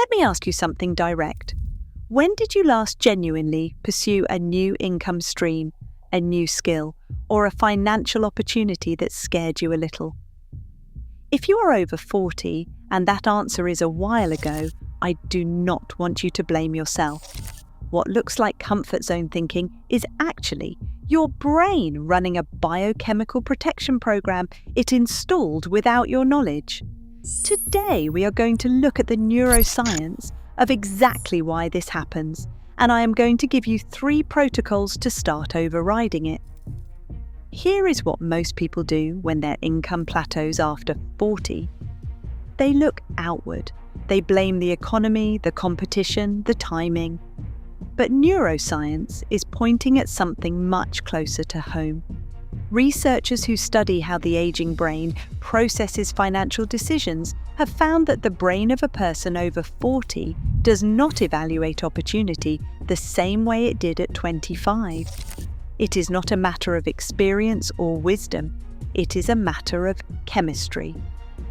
Let me ask you something direct. When did you last genuinely pursue a new income stream, a new skill, or a financial opportunity that scared you a little? If you are over 40 and that answer is a while ago, I do not want you to blame yourself. What looks like comfort zone thinking is actually your brain running a biochemical protection program it installed without your knowledge. Today, we are going to look at the neuroscience of exactly why this happens, and I am going to give you 3 protocols to start overriding it. Here is what most people do when their income plateaus after 40. They look outward. They blame the economy, the competition, the timing. But neuroscience is pointing at something much closer to home. Researchers who study how the aging brain processes financial decisions have found that the brain of a person over 40 does not evaluate opportunity the same way it did at 25. It is not a matter of experience or wisdom, it is a matter of chemistry.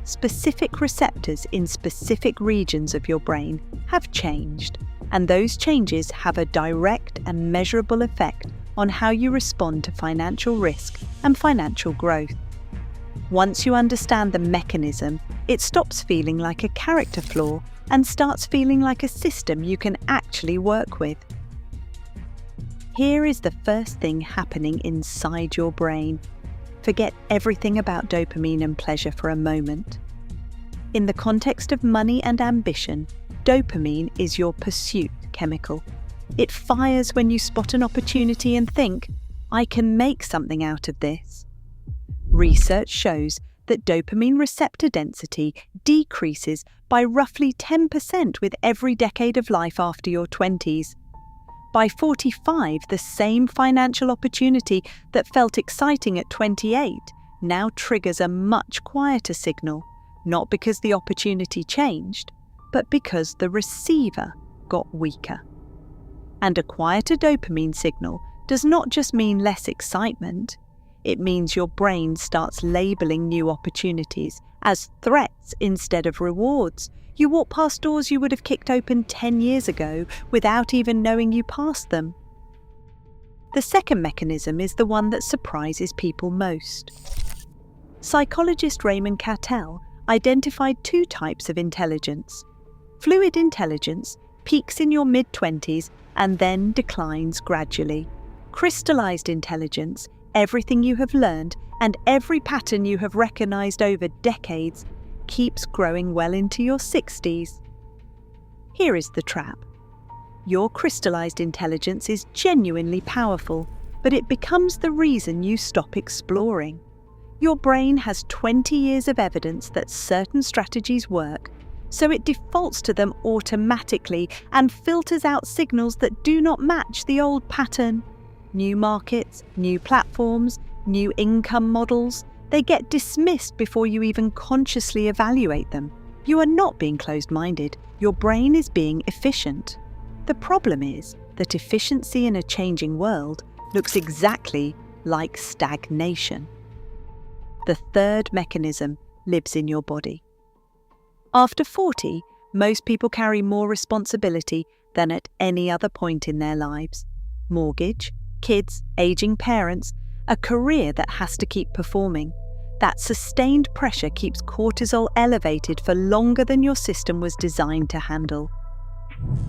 Specific receptors in specific regions of your brain have changed, and those changes have a direct and measurable effect on how you respond to financial risk and financial growth. Once you understand the mechanism, it stops feeling like a character flaw and starts feeling like a system you can actually work with. Here is the first thing happening inside your brain. Forget everything about dopamine and pleasure for a moment. In the context of money and ambition, dopamine is your pursuit chemical. It fires when you spot an opportunity and think, I can make something out of this. Research shows that dopamine receptor density decreases by roughly 10% with every decade of life after your 20s. By 45, the same financial opportunity that felt exciting at 28 now triggers a much quieter signal, not because the opportunity changed, but because the receiver got weaker. And a quieter dopamine signal does not just mean less excitement, it means your brain starts labeling new opportunities as threats instead of rewards. You walk past doors you would have kicked open 10 years ago without even knowing you passed them. The second mechanism is the one that surprises people most. Psychologist Raymond Cattell identified 2 types of intelligence. Fluid intelligence peaks in your mid-20s and then declines gradually. Crystallized intelligence, everything you have learned and every pattern you have recognized over decades, keeps growing well into your 60s. Here is the trap. Your crystallized intelligence is genuinely powerful, but it becomes the reason you stop exploring. Your brain has 20 years of evidence that certain strategies work, so it defaults to them automatically and filters out signals that do not match the old pattern. New markets, new platforms, new income models, they get dismissed before you even consciously evaluate them. You are not being closed-minded, your brain is being efficient. The problem is that efficiency in a changing world looks exactly like stagnation. The third mechanism lives in your body. After 40, most people carry more responsibility than at any other point in their lives. Mortgage, kids, aging parents, a career that has to keep performing. That sustained pressure keeps cortisol elevated for longer than your system was designed to handle.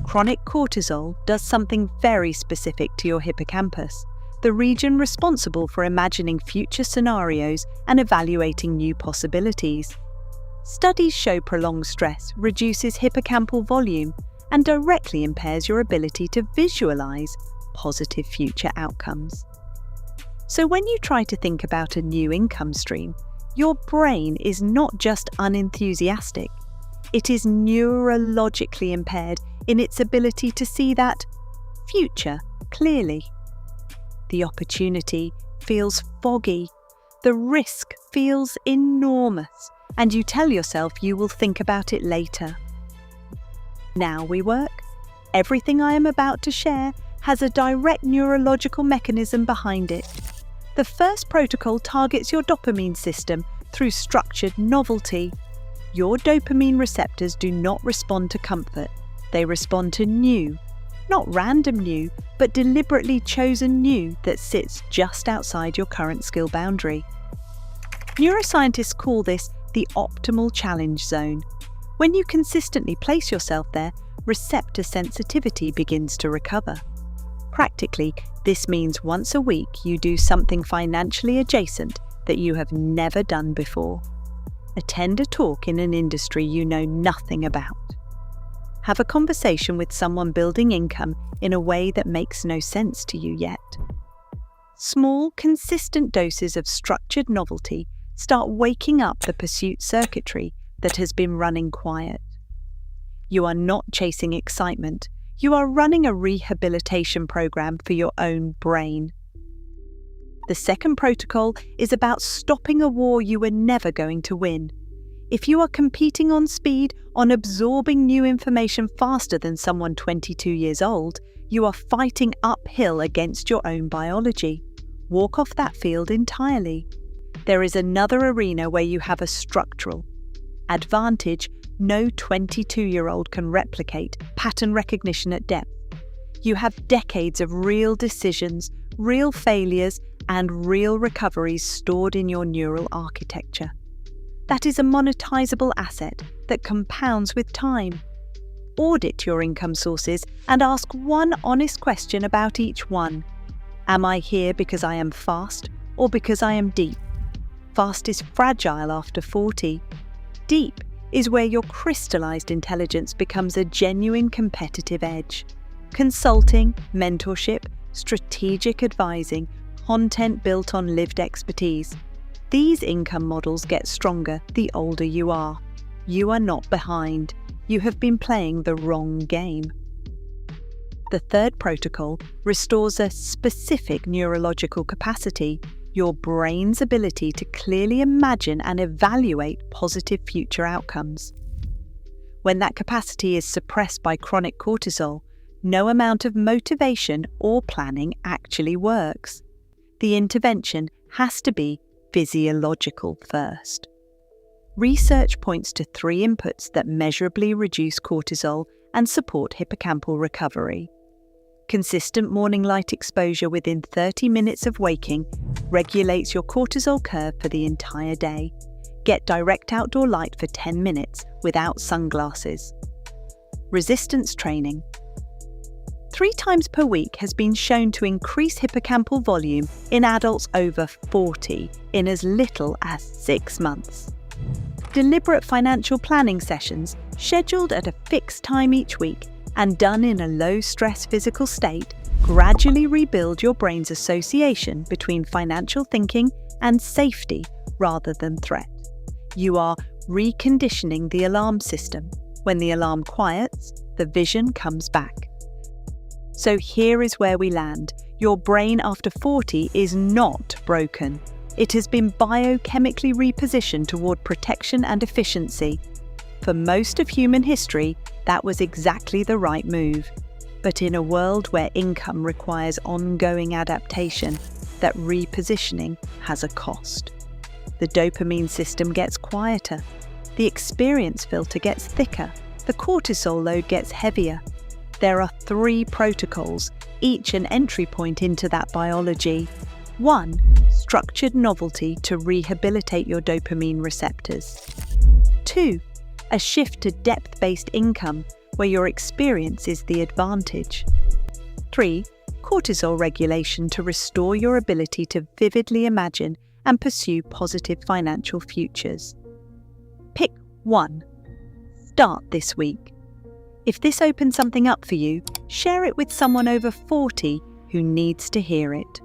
Chronic cortisol does something very specific to your hippocampus, the region responsible for imagining future scenarios and evaluating new possibilities. Studies show prolonged stress reduces hippocampal volume and directly impairs your ability to visualize positive future outcomes. So when you try to think about a new income stream, your brain is not just unenthusiastic, it is neurologically impaired in its ability to see that future clearly. The opportunity feels foggy, the risk feels enormous, and you tell yourself you will think about it later. Now we work. Everything I am about to share has a direct neurological mechanism behind it. The first protocol targets your dopamine system through structured novelty. Your dopamine receptors do not respond to comfort. They respond to new, not random new, but deliberately chosen new that sits just outside your current skill boundary. Neuroscientists call this the optimal challenge zone. When you consistently place yourself there, receptor sensitivity begins to recover. Practically, this means once a week you do something financially adjacent that you have never done before. Attend a talk in an industry you know nothing about. Have a conversation with someone building income in a way that makes no sense to you yet. Small, consistent doses of structured novelty start waking up the pursuit circuitry that has been running quiet. You are not chasing excitement. You are running a rehabilitation program for your own brain. The second protocol is about stopping a war you were never going to win. If you are competing on speed, on absorbing new information faster than someone 22 years old, you are fighting uphill against your own biology. Walk off that field entirely. There is another arena where you have a structural advantage no 22-year-old can replicate: pattern recognition at depth. You have decades of real decisions, real failures, and real recoveries stored in your neural architecture. That is a monetizable asset that compounds with time. Audit your income sources and ask one honest question about each one. Am I here because I am fast or because I am deep? Fast is fragile after 40. Deep is where your crystallized intelligence becomes a genuine competitive edge. Consulting, mentorship, strategic advising, content built on lived expertise. These income models get stronger the older you are. You are not behind. You have been playing the wrong game. The third protocol restores a specific neurological capacity, your brain's ability to clearly imagine and evaluate positive future outcomes. When that capacity is suppressed by chronic cortisol, no amount of motivation or planning actually works. The intervention has to be physiological first. Research points to 3 inputs that measurably reduce cortisol and support hippocampal recovery. Consistent morning light exposure within 30 minutes of waking regulates your cortisol curve for the entire day. Get direct outdoor light for 10 minutes without sunglasses. Resistance training. 3 times per week has been shown to increase hippocampal volume in adults over 40 in as little as 6 months. Deliberate financial planning sessions scheduled at a fixed time each week and done in a low-stress physical state gradually rebuild your brain's association between financial thinking and safety rather than threat. You are reconditioning the alarm system. When the alarm quiets, the vision comes back. So here is where we land. Your brain after 40 is not broken. It has been biochemically repositioned toward protection and efficiency. For most of human history, that was exactly the right move. But in a world where income requires ongoing adaptation, that repositioning has a cost. The dopamine system gets quieter, the experience filter gets thicker, the cortisol load gets heavier. There are 3 protocols, each an entry point into that biology. 1. Structured novelty to rehabilitate your dopamine receptors. 2. A shift to depth-based income, where your experience is the advantage. 3. Cortisol regulation to restore your ability to vividly imagine and pursue positive financial futures. Pick 1. Start this week. If this opens something up for you, share it with someone over 40 who needs to hear it.